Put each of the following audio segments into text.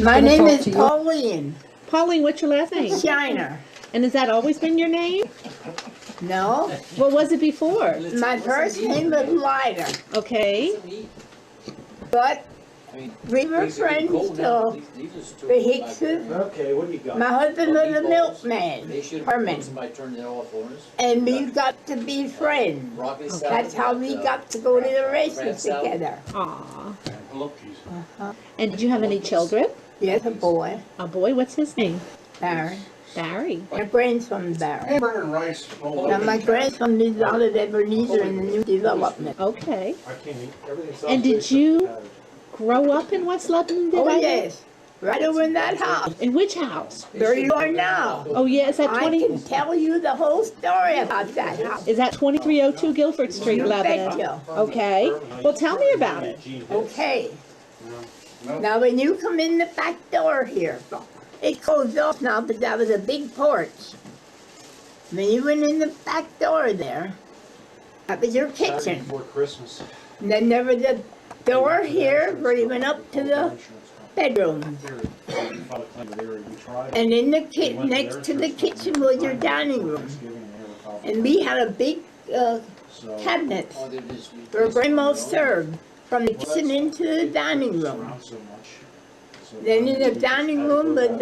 My name is Pauline Pauline, what's your last name? Shiner. And has that always been your name? No, What was it before? my first name was Kleiser, Okay. but we were friends till the Hickses. Okay, what do you got? My husband was a milkman, Herman, Somebody turned it off for us. and we got to be friends. Broccoli salad. That's how we got to go to the races together. Aw. Uh-huh. And did you have any children? Yes, a boy, A boy, what's his name? Barry. Barry. My grandson Barry. Hamburger and rice. Now my grandson lives out at Ebenezer in the new development. Okay. I can't eat everything. And did you grow up in West Lebanon? Oh yes, right over in that house, In which house? where you are now. Oh, yeah, is that I 20? can tell you the whole story about that house. Is that 2302 Guilford Street, You Lebanon? betcha. Okay. Well, tell me about it. Okay. Now, when you come in the back door here, it closed off now, but that was a big porch. When you went in the back door there, that was your kitchen. Before Christmas. And then there was a door here where you went up to the bedroom. And in the next to the kitchen was your dining room. And we had a big cabinet where Grandma served from the kitchen into the dining room. Then in the dining room was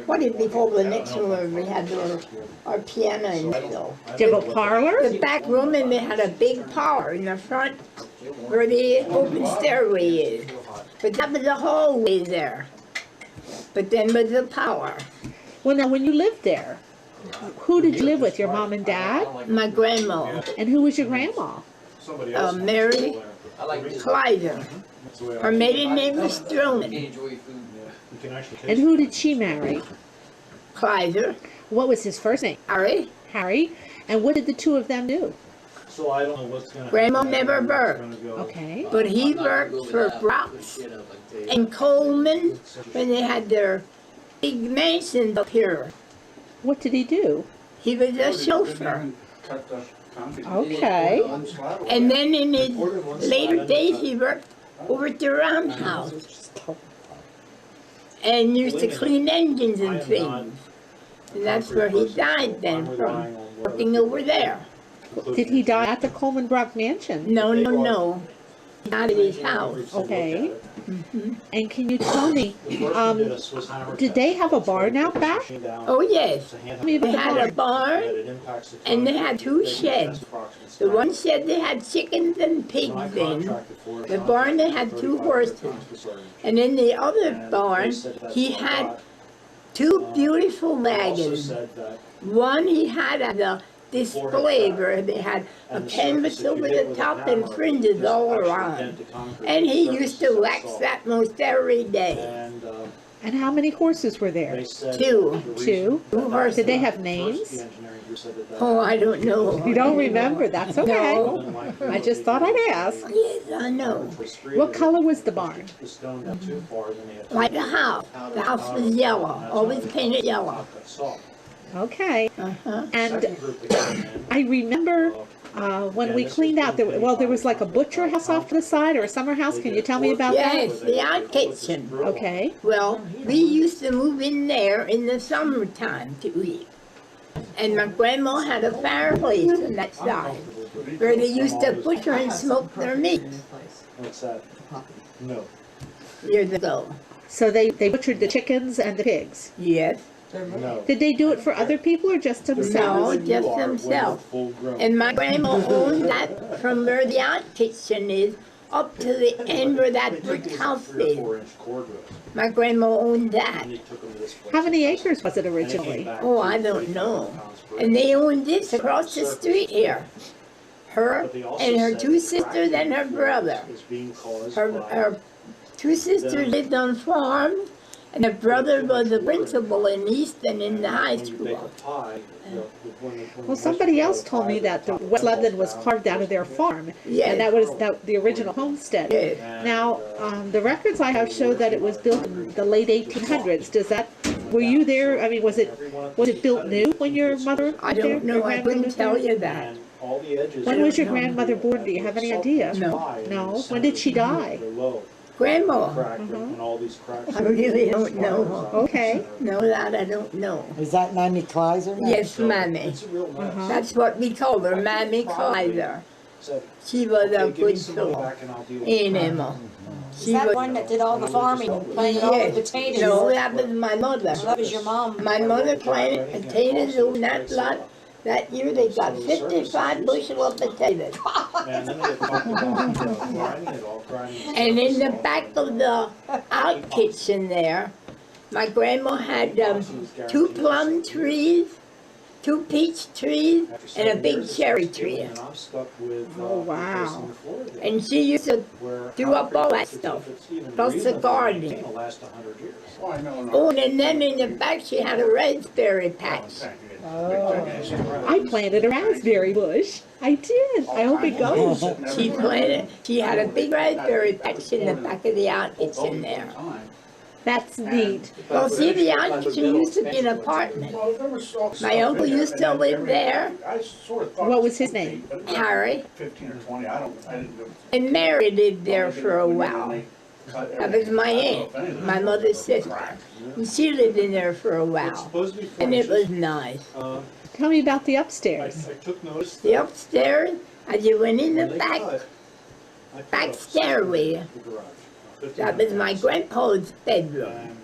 what did we call the next room where we had our piano in the middle? Do you have a parlor? The back room, and they had a big parlor in the front where the open stairway is. But that was the hallway there. But then was the parlor. Well, now, when you lived there, who did you live with? Your mom and dad? My grandma, And who was your grandma? Mary Kleiser. Her maiden name was Stroman. And who did she marry? Kleiser, What was his first name? Harry. Harry. And what did the two of them do? So I don't know what's gonna Grandma happen. never It's worked. gonna go- Okay. But he worked for Brock's and Coleman when they had their big mansions up here. What did he do? He was a chauffeur. Okay. And then in his later days, he worked over at the roundhouse and used to clean engines and things. And that's where he died then, from working over there. Did he die at the Coleman Park mansion? No, no, no. He died at his house. Okay. And can you tell me, did they have a barn out back? Oh, yes. Me They about the had a barn. barn, and they had two sheds. The one shed they had chickens and pigs in. The barn they had two horses. And in the other barn, he had two beautiful wagons. One he had as a display where they had a canvas over the top and fringes all around. And he used to wax that most every day. And how many horses were there? Two. Two. Two horses. Did they have names? Oh, I don't know. You don't remember? That's okay. No. I just thought I'd ask. Yes, I know. What color was the barn? Like the house. The house was yellow, always painted yellow. Okay. Uh-huh. And I remember when we cleaned out, there was like a butcher house off to the side or a summer house. Can you tell me about that? Yes, the out kitchen. Okay. Well, we used to move in there in the summertime to eat. And my grandma had a fireplace on that side where they used to butcher and smoke their meat What's that? No. years ago. So they butchered the chickens and the pigs. Yes. No. Did they do it for other people or just No, themselves? just themselves. And my grandma owned that from where the out kitchen is up to the end where that brick house is. My grandma owned that. How many acres was it originally? Oh, I don't know. And they owned this across the street here. Her and her two sisters and her brother. Her two sisters lived on farms, and her brother was a principal in Easton in the high school. Well, somebody else told me that the West Lebanon was carved out of their farm, Yes. and that was the original homestead. Yes. Now, the records I have show that it was built in the late 1800s. Were you there? I mean, was it built new when your mother was I there? don't know, Your I grandmother couldn't was tell there? you that. When was your grandmother born? Do you have any idea? No. No? When did she die? Grandma, cracked and all these cracks. I really don't know. Okay. No, that I don't know. Is that Mammy Kleiser? Yes, Mammy. It's a real mess. That's what we called her, Mammy Kleiser. Said, She was a "Okay, give me good some money soul. back and I'll deal with Ain't it." Emma. Is She that was, one that did all the farming, planted all the yes. potatoes? No, that was my mother. That was your mom. My mother planted potatoes on that lot. That year they got 55 bushel of potatoes. And then they talked about grinding it all, grinding it. And in the back of the out kitchen there, my grandma had 2 plum trees, 2 peach trees, and a big cherry tree. And I'm stuck with, Oh, wow. replacing the floor again, And she used to where do how up all that if it's stuff, even plus the reasonably garden. maintained, it'll last 100 years. Oh, and then in the back she had a raspberry patch. I planted a raspberry bush. I did. I hope it goes. She had a big raspberry patch in the back of the out kitchen there. That's neat. Well, see, the out kitchen used to be an apartment. My uncle used to live there, What was his name? Harry, 15 or 20, I didn't know. and Mary lived there for a while. That was my aunt, my mother's sister. And she lived in there for a It's while. supposed to be And it furnished. was nice. Tell me about the I upstairs. took notice. The upstairs, as you went in the when they back, cut, I put back a stairway, the garage, that was my grandpa's bedroom.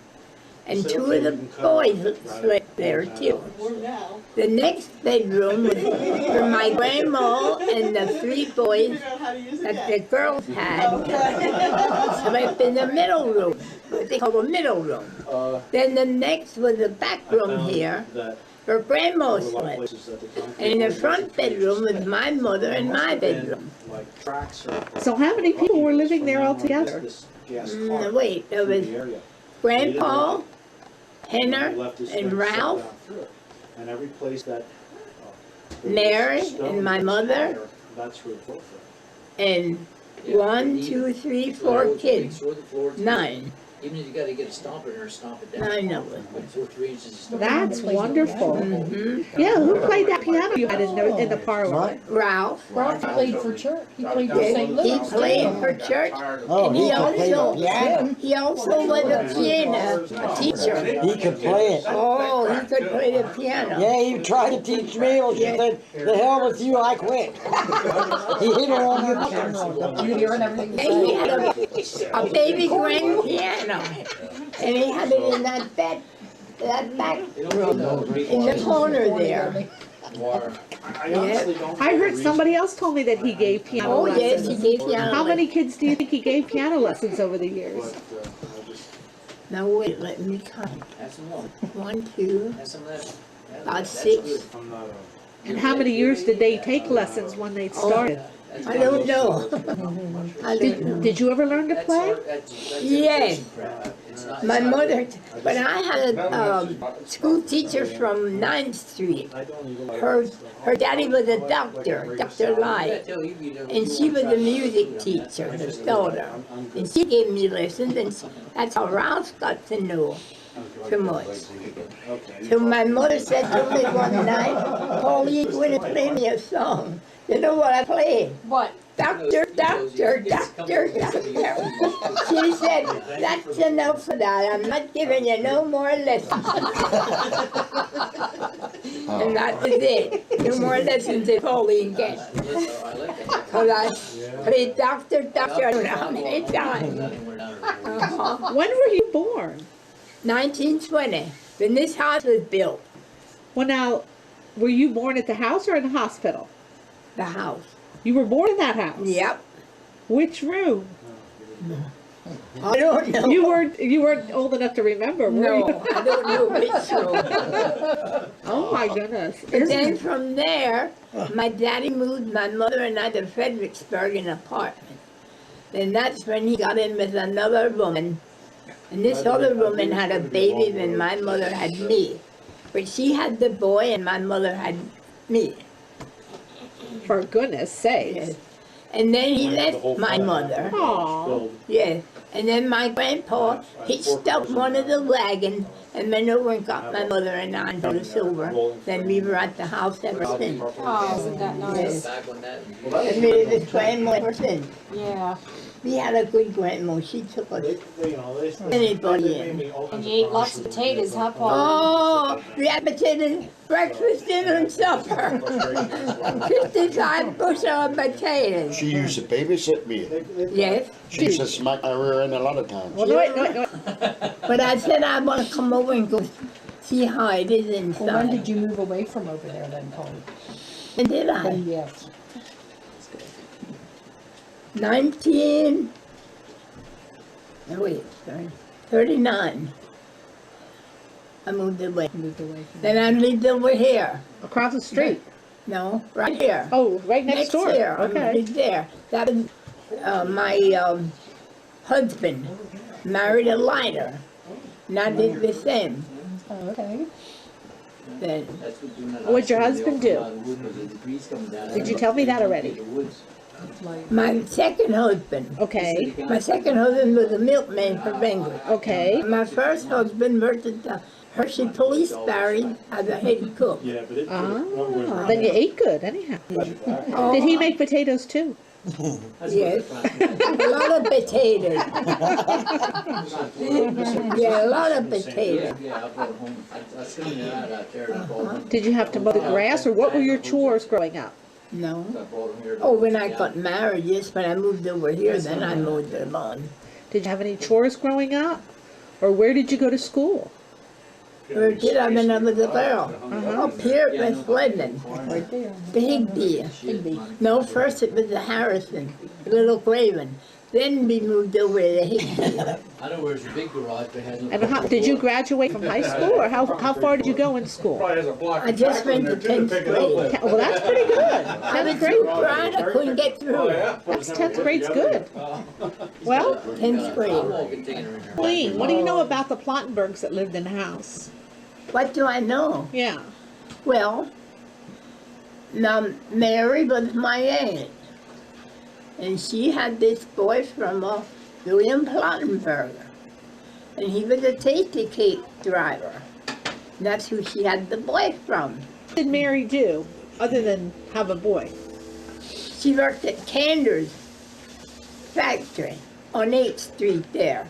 And said, 2 "Okay, of the you can cut boys it, right? slept there too. Where now? The next bedroom was for my grandma and the 3 boys that the girls had slept in the middle room, what they call the middle room. Then the next was the back room here That where grandma there were a lot of slept. places that the concrete And in the was front bedroom was my mother and my bedroom. like tracks or- So how many people were living there all together? This gas No, cart wait, there through was the area. Grandpa, And Henner, he left his and things set Ralph, down through it. And every place that there was Mary, stone and my that's mother. higher, that's where the floor from. and 1, 2, 3, 4 kids. 9. Even if you gotta get a stomper or stomp it down. 9 of them. Before 3 inches, you stomp it. That's wonderful. Mhm. Yeah, who played that piano you had in the parlor? What? Ralph, Ralph played for church. He played for St. he Louis. played for church. Oh, And he he could play the also, piano. he also was a piano teacher. He could play it. Oh, he could play the piano. Yeah, he tried to teach me, well, she said, the hell with you, I quit. He hit her on her knuckles. You hear and everything. And he had a baby grand piano. And he had it in that bed, that back room, in the corner there. Water. I honestly don't. I know heard the somebody else told me that he gave piano Oh, yes, lessons. he gave piano. How many kids do you think he gave piano lessons over the years? reason, but, I just- Now wait, let me count. Have some more. 1, 2, Have some of that. Yeah, about that's 6. good. I'm not And how many years did they take lessons when they started? That's I good. don't know. I don't know. Did you ever learn to That's play? art- that's Yes. education crap. It's not- My it's not mother, good. when I had a school teacher from 9th Street, I don't even like her, that stuff. her daddy was a doctor, Dr. Lai, Yeah, tell you, you know, and you she want was to a try music to- teacher, I the just- daughter. I'm good. And she gave me lessons, and that's how Ralph got to know so much. Okay. So my mother said to me one night, Pauline, you want to play me a song? You know what I played? What? Doctor, doctor, doctor, doctor. She said, that's enough for that. I'm not giving you no more lessons. And that was it. No more lessons at Pauline again. I like that. Because I played doctor, doctor, I don't know how many times. Uh-huh. When were you born? 1920, when this house was built, Well, now, were you born at the house or in the hospital? the house. You were born in that house? Yep. Which room? I don't know. You weren't old enough to remember, were No, you? I don't know which room. Oh my goodness. And then from there, my daddy moved my mother and I to Fredericksburg in an apartment. Then that's when he got in with another woman. And this other woman had a baby when my mother had me. But she had the boy and my mother had me. For goodness sakes. Yes. And then he left my mother. Aw. Yes. And then my grandpa, he stuck one of the wagons and went over and got my mother and I and the silver. Then we were at the house ever since. Oh, isn't that nice? Back on that. And we was playing ever since. Yeah. We had a good grandma. She took us They, you know, they. anybody in. And you ate lots of potatoes, huh, Paul? Oh, we had potatoes, breakfast, dinner, and supper. 55 bushel of potatoes. She used to babysit me. Yes, She used to smack my rear end a lot of times. Well, no. but I said I want to come over and go see how it is Well, when inside. did you move away from over there then, Paul? And did I? Yes. 39. I moved away. Moved away from Then I lived over here. Across the street. No, right here. Oh, right next door. Here, I Okay. lived there. That was my husband married a lighter, and I did the same. Oh, okay. Then What'd your husband do? Did you tell me that already? my second husband. Okay, My second husband was a milkman for Bengal. okay. My first husband worked at the Hershey Police Barracks as a head cook. Yeah, but it. Ah, then you ate good anyhow. Oh, Did he make potatoes too? yes, a lot of potatoes. Yeah, a lot of potatoes. Yeah, I brought home, I seen it out there, and I brought him. Did you have to mow the grass or what were your chores growing up? No. I brought him here. Oh, when I got married, yes, when I moved over here, then I mowed the lawn. Did you have any chores growing up? Or where did you go to school? Where did I when I was a girl? Uh-huh. Up here at West Lebanon. Right there. Big deal. No, first it was the Harrison, Little Craven. Then we moved over to Higby. I know where's the big garage, but it has no. And how, did you graduate from high school or how far did you go in school? Probably has a block I of just tackle in went to there too 10th pick it up with. Well, that's pretty good. I was so bright I couldn't get Oh, through. yeah? That's 10th grade's good. Well, 10th grade. Container in there. Pauline, what do you know about the Plottenbergs that lived in the house? What do I know? Yeah. Well, now Mary was my aunt. And she had this boy from William Plottenberger. And he was a tasty cake driver. And that's who she had the boy from. What did Mary do other than have a boy? She worked at Cander's factory on 8th Street there.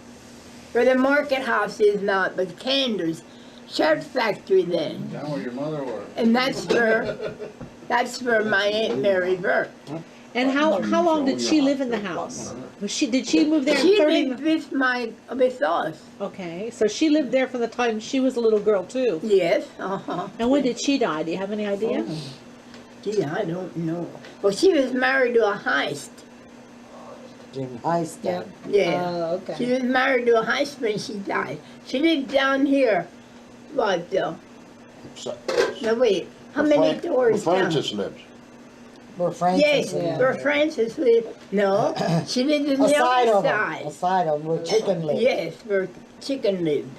Where the market house is now, but Cander's shirt factory then. Down where your mother was. And that's where my Aunt Mary worked. And how long did she live in the house? Did she move there in She 30? lived with us. Okay, so she lived there from the time she was a little girl too. Yes, uh-huh. And when did she die? Do you have any idea? Gee, I don't know. Well, she was married to a heist. Jim Heist. Yeah. Oh, She okay. was married to a heist when she died. She lived down here. What, So- no, wait. How many doors Where down? Francis lives. Where Francis Yes, lived. where Francis lived. No, she lived in the Aside other of him. side. Aside of him, where Chicken lived. Yes, where Chicken lived.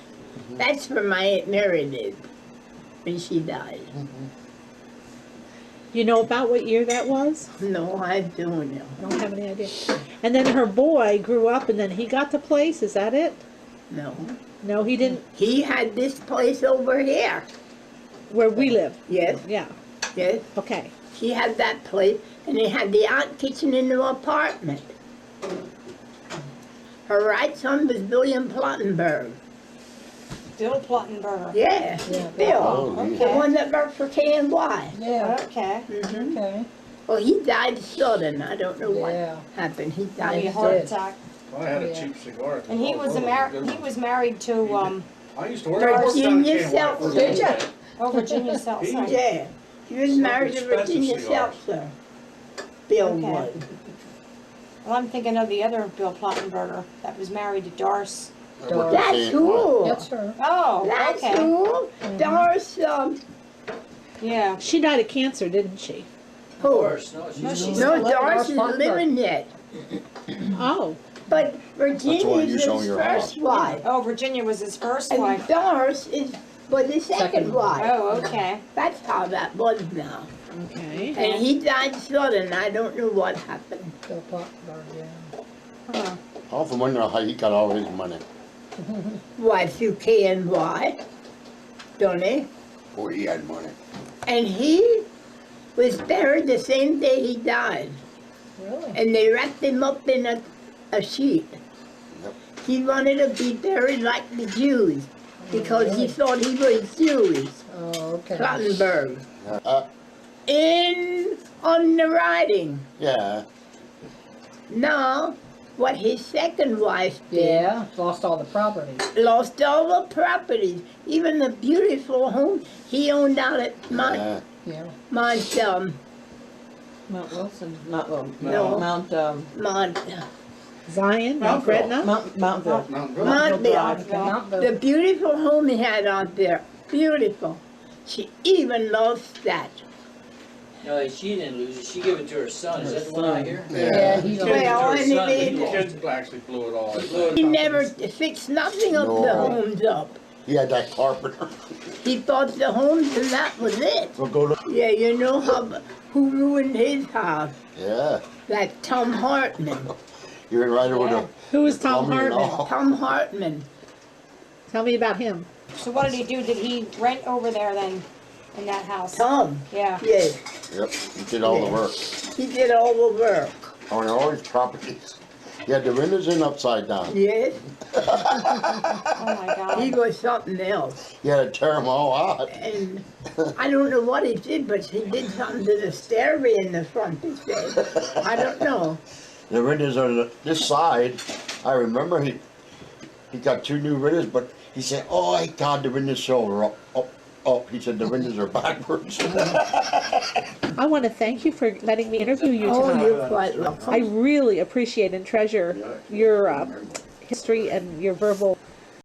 That's where my Aunt Mary lived when she died. You know about what year that was? No, I don't know. I don't have any idea. And then her boy grew up and then he got the place, is that it? No. No, he didn't, He had this place over here. where we live. Yes, Yeah, yes. okay. He had that place, and he had the out kitchen in the apartment. Her right son was William Plottenberg. Bill Plottenberger. Yeah, Bill. Oh, The one that worked for K&Y. Yeah, Okay. Mm-hmm. okay. Well, he died sudden. I don't know what Yeah. happened. He Maybe a died heart dead. attack. Well, I had a Yeah. cheap cigar. And he was married to, I used to work at Virginia K&Y. Seltzer. Did ya? Virginia Seltzer. Yeah. He was married to expensive Virginia cigars. Seltzer. Bill Okay. was. Well, I'm thinking of the other Bill Plottenberger that was married to Doris. That's cool. That's her. Oh, That's okay. cool. Doris, Yeah. She died of cancer, didn't she? who? Doris, no, No, she's. she's No, still Doris is Spartanburg. living yet. Oh, But why Virginia's you his showing your first house. wife. Oh, Virginia was his first And wife. Doris was his second Second wife. Oh, okay. That's how that was now. okay. And he died sudden. I don't know what happened. Bill Plottenberg, yeah. Huh. I often wonder how he got all his money. Why, through K&Y, don't he? Boy, he had money. And he was buried the same day he died. Really? And they wrapped him up in a a sheet. Yep. He wanted to be buried like the Jews because he thought he was Jewish. Oh, okay. Plattenberg. Uh, On the writing. yeah. Now, what his second wife did, Yeah, lost all the property. lost all the properties, even the beautiful home he owned out at Yeah. Yeah. Mount, Mount Wilson, not, No. Mount, Zion, Mount Gretna? Mountville. Montville. The beautiful home he had out there, beautiful. She even lost that. No, she didn't lose it, she gave it to her son, is that the one I hear? Yeah, he's She gave it to Well, her and son, he and he did- lost Kids it. actually blew it all. He blew it He up. never fixed nothing of the No. homes up. He had that carpenter. He thought the homes and that was it. So go to. Yeah, you know who ruined his house? Yeah. That Tom Hartman. You're right over the. Who is Tom plumbing and Hartman? all. Tom Hartman. Tell me about him. So what did he do? Did he rent over there then, in that house? Tom, Yeah. yes, Yep. He did all the work. he did all the work. On all his properties. He had the windows in upside down. Yes, Oh my he God. was something else. He had to tear them all out. And I don't know what he did, but he did something to the stairway in the front, he said. I don't know. The windows on this side, I remember he got 2 new windows, but he said, "Oh, my God, the windows shoulder up." He said the windows are backwards. I want to thank you for letting me interview you Oh, tonight. you're quite I welcome. really appreciate and treasure your history and your verbal